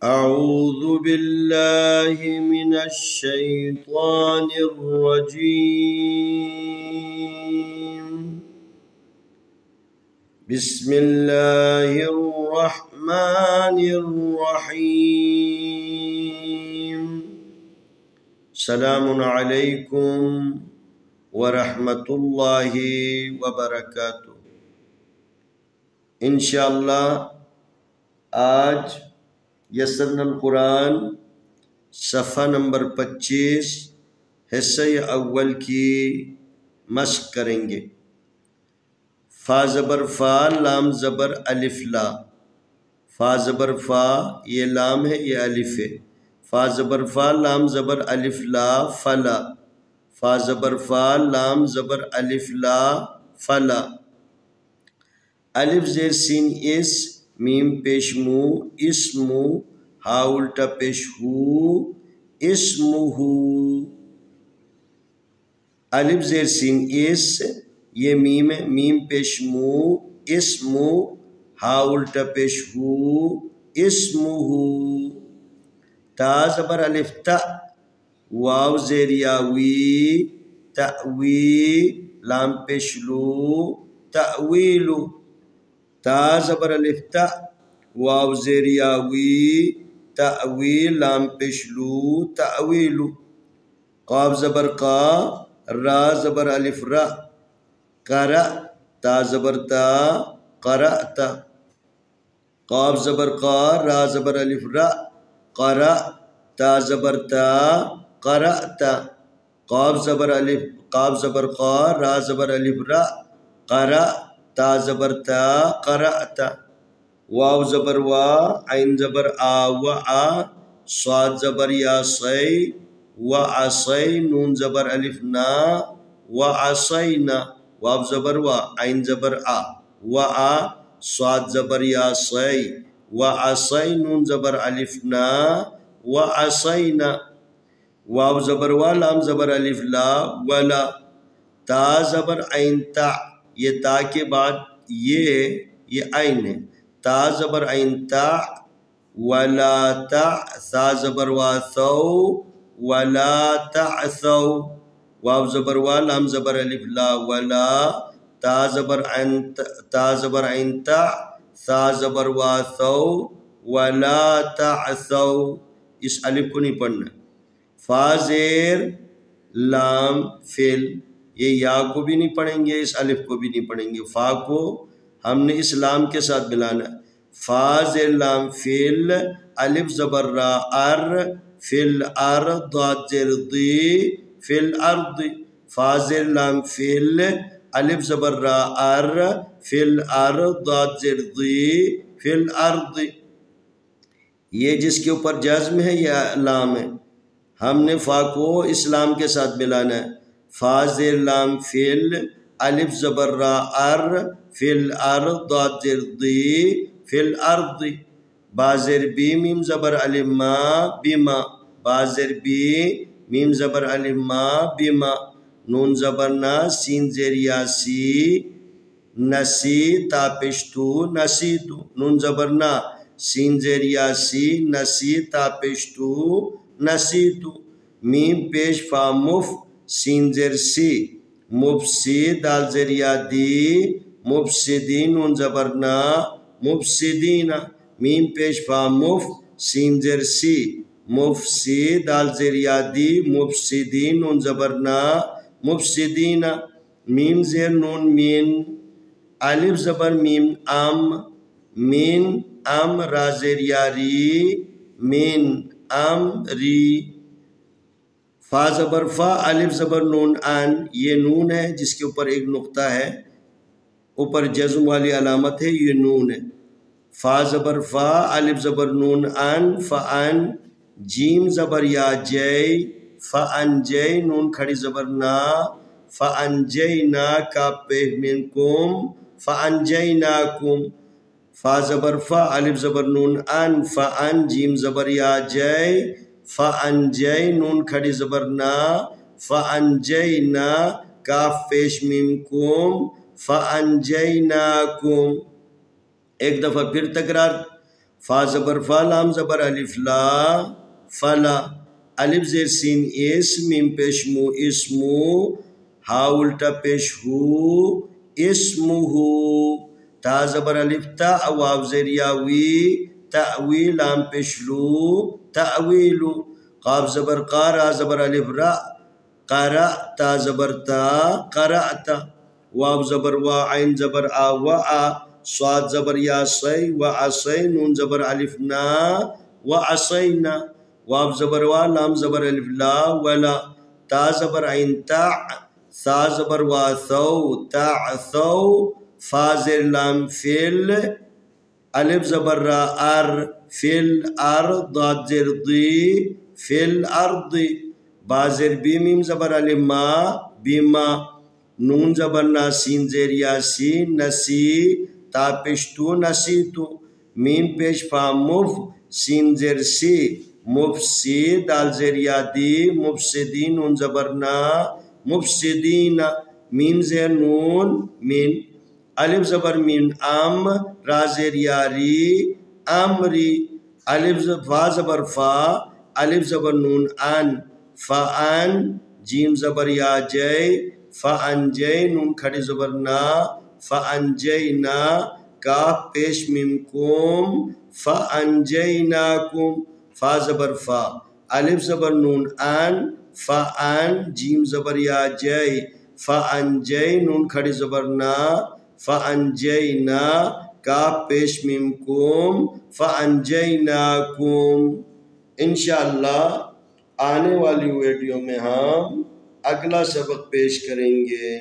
أعوذ بالله من الشيطان الرجيم. بسم الله الرحمن الرحيم. السلام عليكم ورحمة الله وبركاته. انشاءاللہ آج یسرنا القرآن صفحہ نمبر 25 حصہ اول کی مشق کریں گے۔ فا زبر فا، لام زبر الف لا۔ فا زبر فا، یہ لام ہے، یہ الف ہے۔ فا زبر فا، لام زبر الف لا، فلا۔ فا زبر فا، لام زبر الف لا، فلا۔ الف زیر سین اس، میم پیش مو، اسمو، ہا الٹا پیش ہو، اسمہو۔ الف زیر سین اس، یہ میم ہے، میم پیش مو، اسمو، ہا الٹا پیش ہو، اسمہو۔ تا زبر الف تا، واو زیر یاوی، تأوی، لام پیش لو، تأویلو۔ تا زبر الف تا، واو زیر یاوی، تأویل، لام پیش لو، تأویلو۔ قاف زبر قا، را زبر الف را، قرأ، تا زبر تا، قرأت۔ قاف زبر قا، را زبر الف را، قرأ، تا زبر تا، قرأت۔ قاف زبر الف، قاف زبر قا، را زبر الف را، قرأ، تا زبر تا، قرأت۔ واو زبر وا، عین زبر آ، وآ، صاد زبر یا صی، وعصی، نون زبر الف نا، وعصینا۔ واو زبر وا، عین زبر آ، وآ، صاد زبر یا صی، وعصی، نون زبر الف نا، وعصینا۔ واو زبر وا، لام زبر الف لا، ولا۔ تا زبر عین تا، یہ تا کے بعد یہ عین ہے۔ تا زبر عین تا، ولا تا، ثا زبر وا ثو، ولا تعثو۔ واو زبر وا، لام زبر الف لا، ولا۔ تا زبر عین تا، ثا زبر وا ثو، ولا تعثو۔ اس الف کو نہیں پڑھنا۔ فا زیر لام فعل، یہ یا کو بھی نہیں پڑھیں گے، اس الف کو بھی نہیں پڑھیں گے۔ فا کو ہم نے اس لام کے ساتھ ملانا ہے۔ فا زیر لام فعل، الف زبر را ار، فل ارض، ضاد زیر ضی، فل ارض۔ فا زیر لام فعل، الف زبر را ار، فل ارض، ضاد زیر ضی، فل ارض۔ یہ جس کے اوپر جزم ہے یا لام ہے، ہم نے فا کو اس لام کے ساتھ ملانا ہے۔ فا زیر لام فعل، الف زبر را ار، فل ارض، ضاد زیر ضی، فل ارض۔ با زیر بی، میم زبر الف ما، بما۔ با زیر بی، میم زبر الف ما، بما۔ نون زبر نا، سین زیر یاسی، نسی، تا پیشتو، نسیتو۔ نون زبر نا، سین زیر یاسی، نسی، تا پیشتو، نسیتو۔ میم پیش فا مف، سین زیر سی، مفسی، دال زیر یادی، مفسدی، نون زبر نا، مفسدین۔ میم پیش فا مف، سین زیر سی، مفسی، دال زیر یادی، مفسدین، نون زبر نا، مفسدین۔ میم زیر نون مین، الف زبر میم ام، مین ام، را زیر یاری، مین ام ری۔ فا زبر فا، الف زبر نون ان، یہ نون ہے جس کے اوپر ایک نقطہ ہے، اوپر جزم والی علامت ہے، یہ نون ہے۔ فا زبر فا، الف زبر نون ان، فان۔ جیم زبر یا جے، فان جے، نون کھڑی زبر نا، فان جینا، کاف پیش منکم، فان جیناکم۔ فا زبر فا، الف زبر نون ان، فان، جیم زبر یا جے، فان جے، نون کھڑی زبر نا، فان جینا، کاف پیش منکم، فانجیناکم۔ ایک دفعہ پھر تکرار، فا زبر فا لام زبر الف لا فلا الف زیر سین اس میم پیش مو اسمو ہا الٹا پیش ہو اسمہو تا زبر الف تا واو زیر یاوی تأوی لام پیش لو تأویلو قاف زبر قا را زبر الف را قرأ تا زبر تا قرأت واو زبر وا عین زبر آ وآ صاد زبر یا سی وعصی نون زبر الف نا وعصینا واو زبر وا لام زبر الف لا ولا تا زبر عین تا ثا زبر وا ثو تعثو فا زیر لام فل الف زبر را ار فل ارض ضاد زیر ضی فل ارض با زیر بی میم زبر الف ما بیما نون زبر نا سین زیر یاسی نسی تا پیش تو نسی تو میم پیش فا مف سین زیر سی مفسی دال زیر یادی مفسدی نون زبر نا مفسدین میم زیر نون مین الف زبر مین ام را زیر یاری امری الف فا زبر فا الف زبر نون ان فا ان جیم زبر یا جے فا ان جے نون کھڑی زبر نا فا ان جینا کاف پیش میم کوم فا ان جیناکم فا زبر فا الف زبر نون ان فا ان جیم زبر یا جے فا ان جے نون کھڑی زبر نا فا ان جینا کاف پیش میم کوم فا ان جیناکم انشاءاللہ آنے والی ویڈیو میں ہم اگلا سبق پیش کریں گے۔